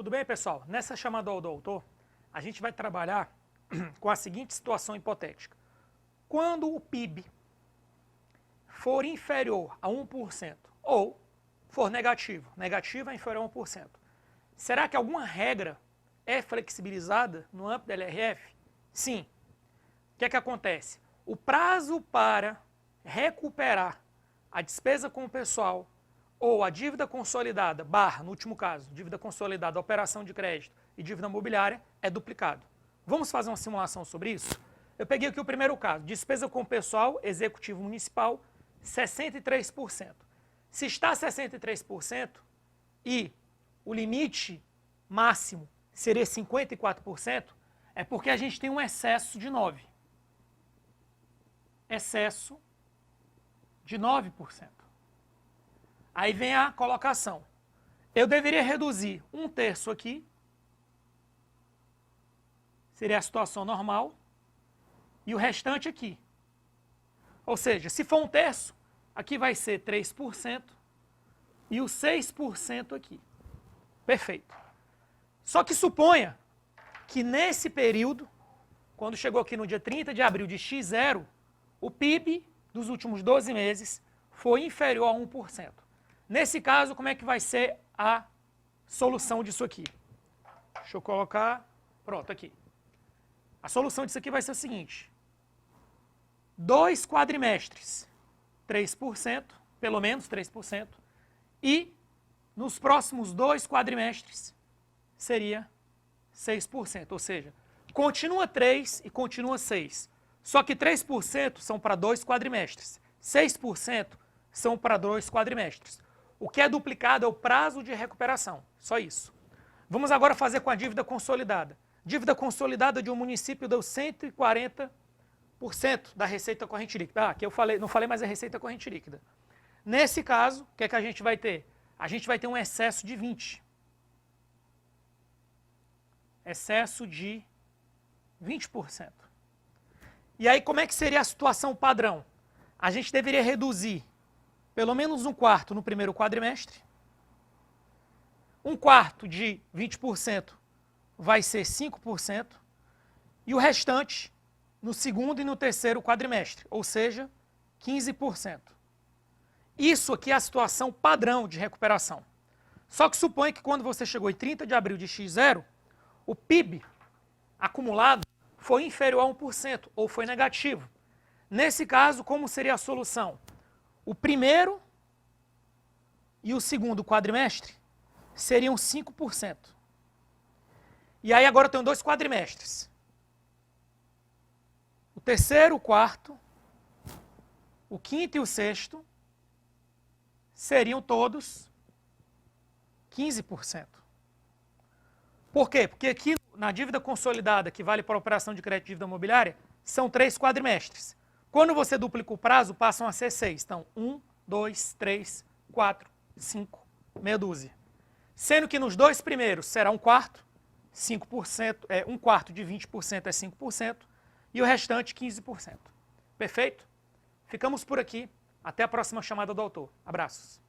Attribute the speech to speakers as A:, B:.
A: Tudo bem, pessoal? Nessa chamada do autor, a gente vai trabalhar com a seguinte situação hipotética. Quando o PIB for inferior a 1% ou for negativo, negativo é inferior a 1%, será que alguma regra é flexibilizada no âmbito da LRF? Sim. O que é que acontece? O prazo para recuperar a despesa com o pessoal ou a dívida consolidada, no último caso, dívida consolidada, operação de crédito e dívida mobiliária, é duplicado. Vamos fazer uma simulação sobre isso? Eu peguei aqui o primeiro caso, despesa com o pessoal, executivo municipal, 63%. Se está 63% e o limite máximo seria 54%, é porque a gente tem um excesso de 9%. Excesso de 9%. Aí vem a colocação. Eu deveria reduzir 1/3 aqui, seria a situação normal, e o restante aqui. Ou seja, se for 1/3, aqui vai ser 3% e o 6% aqui. Perfeito. Só que suponha que nesse período, quando chegou aqui no dia 30 de abril de X0, o PIB dos últimos 12 meses foi inferior a 1%. Nesse caso, como é que vai ser a solução disso aqui? Deixa eu colocar, pronto, aqui. A solução disso aqui vai ser o seguinte. 2 quadrimestres, 3%, pelo menos 3%, e nos próximos 2 quadrimestres seria 6%, ou seja, continua 3 e continua 6. Só que 3% são para 2 quadrimestres, 6% são para 2 quadrimestres. O que é duplicado é o prazo de recuperação, só isso. Vamos agora fazer com a dívida consolidada. Dívida consolidada de um município deu 140% da receita corrente líquida. Aqui eu não falei mais a receita corrente líquida. Nesse caso, o que é que a gente vai ter? A gente vai ter um excesso de 20%. Excesso de 20%. E aí, como é que seria a situação padrão? A gente deveria reduzir pelo menos 1/4 no primeiro quadrimestre. 1/4 de 20% vai ser 5%. E o restante no segundo e no terceiro quadrimestre, ou seja, 15%. Isso aqui é a situação padrão de recuperação. Só que suponha que quando você chegou em 30 de abril de X0, o PIB acumulado foi inferior a 1% ou foi negativo. Nesse caso, como seria a solução? O primeiro e o segundo quadrimestre seriam 5%. E aí agora eu tenho 2 quadrimestres. O terceiro, o quarto, o quinto e o sexto seriam todos 15%. Por quê? Porque aqui na dívida consolidada, que vale para a operação de crédito e dívida imobiliária, são 3 quadrimestres. Quando você duplica o prazo, passam a ser 6. Então, 1, 2, 3, 4, 5, meia dúzia. Sendo que nos 2 primeiros será 1/4, 5%, 1/4 de 20% é 5%, e o restante 15%. Perfeito? Ficamos por aqui. Até a próxima chamada do autor. Abraços.